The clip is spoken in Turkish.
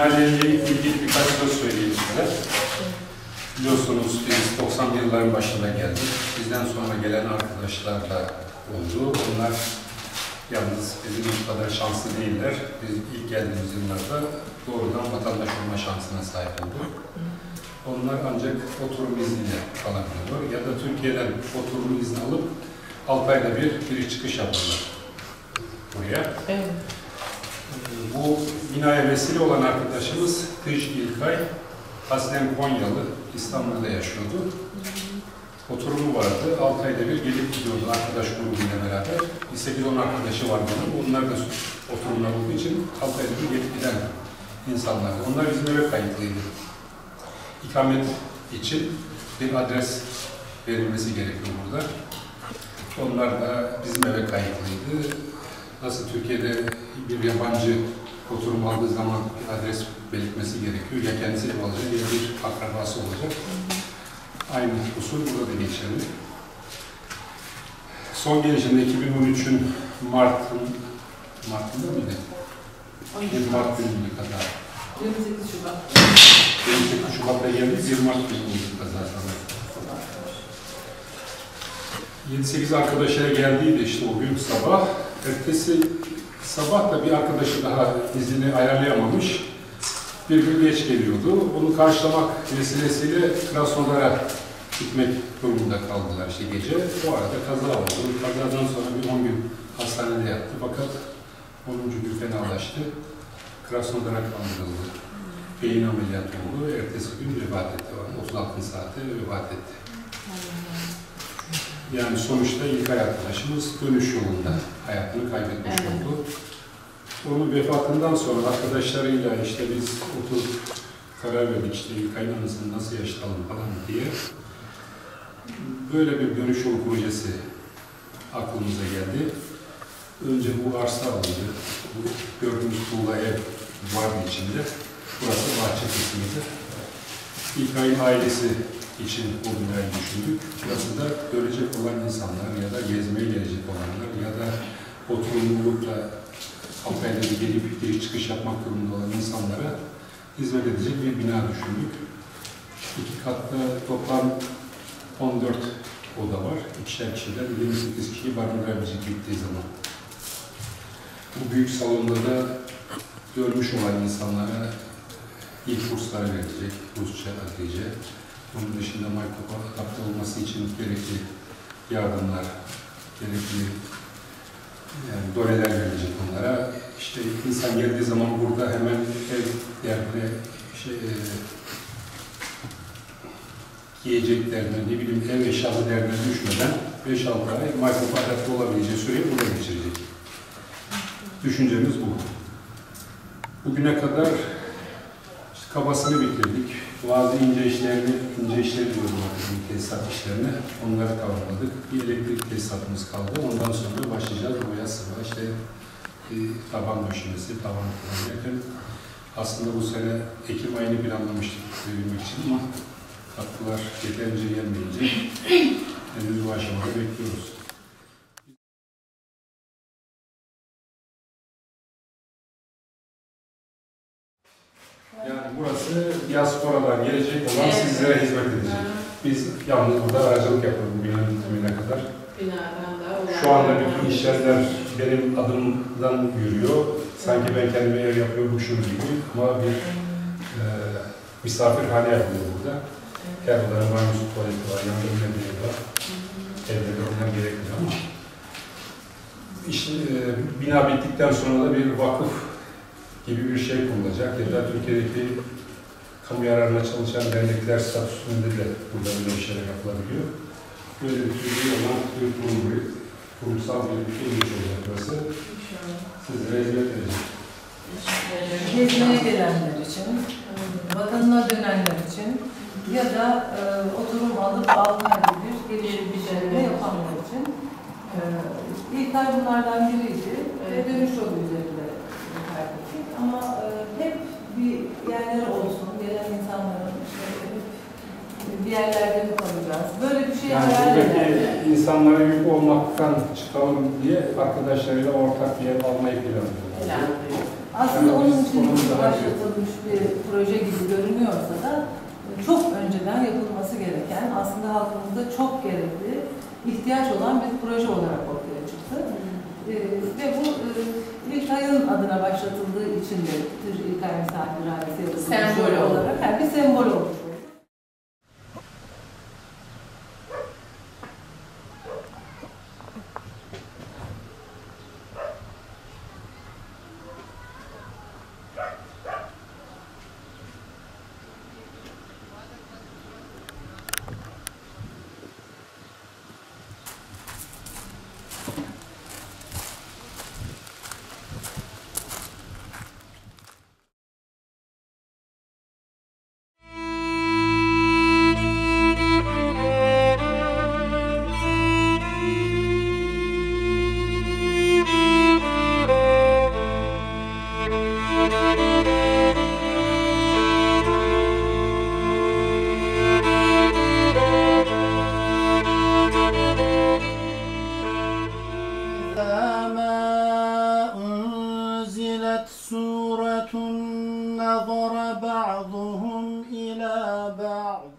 Binayla ilgili birkaç söz söyleyeyim size. Biliyorsunuz biz 90'lı yılların başında geldik. Bizden sonra gelen arkadaşlar da oldu. Onlar yalnız bizim kadar şanslı değiller. Biz ilk geldiğimiz yıllarda doğrudan vatandaş olma şansına sahip olduk. Onlar ancak oturum izniyle kalabiliyorlar. Ya da Türkiye'den oturum izni alıp 6 ayda bir giriş çıkış yapıyorlar buraya. Evet. Bu binaya vesile olan arkadaşımız Kış İlkay, aslen Konyalı, İstanbul'da yaşıyordu. Oturumu vardı, 6 ayda bir gelip gidiyordu arkadaş grubuyla beraber. 8-10 arkadaşı vardı onun, onlar da oturumlar olduğu için 6 ayda bir gelip giden insanlardı. Onlar bizim eve kayıtlıydı. İkamet için bir adres verilmesi gerekiyor burada. Onlar da bizim eve kayıtlıydı. Nasıl Türkiye'de bir yabancı oturum aldığı zaman bir adres belirtmesi gerekiyor. Ya kendisi ev alacak ya bir akrabası olacak. Aynı usul burada da geçerli. Son gelişinde 2013'ün Mart'ında mıydı? 1 Mart gününe kadar. 28 Şubat. 28 Şubat'ta geldik, 1 Mart gününe kadar sanırım. 7-8 arkadaşlara geldiydi işte o gün sabah. Ertesi sabah da bir arkadaşı daha iznini ayarlayamamış. Bir gün geç geliyordu. Onu karşılamak vesilesiyle Krasnodar'a gitmek durumunda kaldılar işte gece. O arada kaza oldu. Kazadan sonra bir 10 gün hastanede yattı. Fakat 10. gün fenalaştı. Krasnodar'a kaldırıldı. Beyin ameliyatı oldu. Ertesi gün vefat etti. 36 saatte vefat etti. Yani sonuçta ilk arkadaşımız dönüş yolunda hayatını kaybetmiş oldu. Onun vefatından sonra arkadaşlarıyla işte biz oturup karar verdik işte İlkay'ın anısını nasıl yaşayalım falan diye. Böyle bir dönüş yolu projesi aklımıza geldi. Önce bu arsa alındı. Bu gördüğümüz tuğla ev vardı içinde. Burası bahçe kısmıydı. İlkay'ın ailesi için o binayı düşündük. Burası da görecek olan insanlar ya da gezmeye gelecek olanlar ya da oturumlulukla Altay'da gelip giriş çıkış yapmak durumunda olan insanlara hizmet edecek bir bina düşündük. 2 katlı toplam 14 oda var. İkişer kişiden 28 kişiyi barındırabilecek gittiği zaman. Bu büyük salonda da görmüş olan insanlara ilk kurslar verilecek, Rusça, Hatice. Onun dışında Maykopa adapte olması için gerekli yardımlar, gerekli doneler verilecek onlara. İşte insan geldiği zaman burada hemen ev derdine, yiyecek derdine, ne bileyim ev eşyası derdine düşmeden 5-6 ay Maykopa adapte olabileceği süreyi burada geçirecek. Düşüncemiz bu. Bugüne kadar işte kabasını bitirdik. Bazı ince işleri diyoruz artık tesisat işlerine. Onları tamamladık. Bir elektrik tesisatımız kaldı. Ondan sonra başlayacağız. Boya, sıva, işte taban döşemesi, tavan kullanırken. Aslında bu sene Ekim ayını planlamıştık verilmek için ama katkılar yeterince gelmeyince henüz bu aşamada bekliyoruz. Yani burası diasporadan gelecek olan sizlere hizmet edecek. Biz yalnız burada aracılık yapıyoruz bu binanın bitimine kadar. Şu anda bütün işlemler benim adımdan yürüyor. Sanki ben kendime ev yapıyormuşum gibi ama bir misafirhane yapılıyor burada. Her odanın banyosu, tuvaleti var, yanında ünlemileri var. Evde de onlar gerekmiyor ama. İşte, bina bittikten sonra da bir vakıf gibi bir şey kurulacak ya da Türkiye'deki kamu yararına çalışan dernekler statüsünde de burada böyle bir şeyler yapılabiliyor. Böyle bir Türkiye olan bir kurumsal bir şey olacak burası. Sizlere hizmet edecek. Gezmeye gelenler için, vatanına dönenler için ya da oturum alıp 6 ayda bir geliri bir şeyler yapanlar için İlkay bunlardan biriydi ve dönüş yolu üzerinde kaybettik. Ama hep bir yerler olsun, gelen insanların bir yerlerde mi kalacağız? Böyle bir şey hayal ederdi. İnsanlara yük olmaktan çıkalım diye arkadaşlarıyla ortak bir yer almayı planlıyoruz. Aslında onun için başlatılmış bir proje gibi görünüyorsa da çok önceden yapılması gereken, aslında halkımızda çok gerekli, ihtiyaç olan bir proje olarak ortaya çıktı. Ve bu İlkay'ın adına başlatıldığı için de İlkay Misafirhanesi Sembol olarak bir sembol olmuş. سورة نظر بعضهم إلى بعض